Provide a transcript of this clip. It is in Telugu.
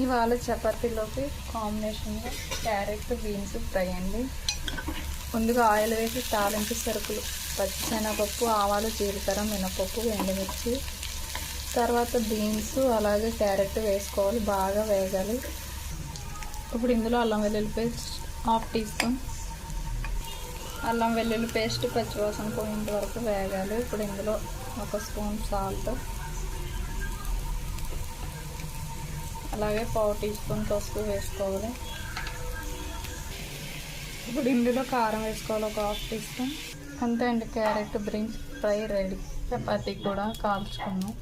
ఇవాళ చపాతీలోకి కాంబినేషన్గా క్యారెట్ బీన్స్ ఫ్రై అండి. ముందుగా ఆయిల్ వేసి తాలింపు సరుకులు పచ్చిశనగపప్పు, ఆవాలు, జీలకర్ర, మినపప్పు, ఎండుమిర్చి, తర్వాత బీన్స్ అలాగే క్యారెట్ వేసుకోవాలి, బాగా వేగాలి. ఇప్పుడు ఇందులో అల్లం వెల్లుల్లి పేస్ట్ 1/2 టీ స్పూన్, అల్లం వెల్లుల్లి పేస్ట్ పచ్చివాసన పోయేంత వరకు వేగాలి. ఇప్పుడు ఇందులో 1 స్పూన్ సాల్ట్, అలాగే 1/4 టీ స్పూన్ పసుపు వేసుకోవాలి. ఇప్పుడు ఇందులో కారం వేసుకోవాలి, 1/2 టీ స్పూన్. అంతే అండి, క్యారెట్ బీన్స్ ఫ్రై రెడీ. చపాతీ కూడా కాల్చుకున్నాం.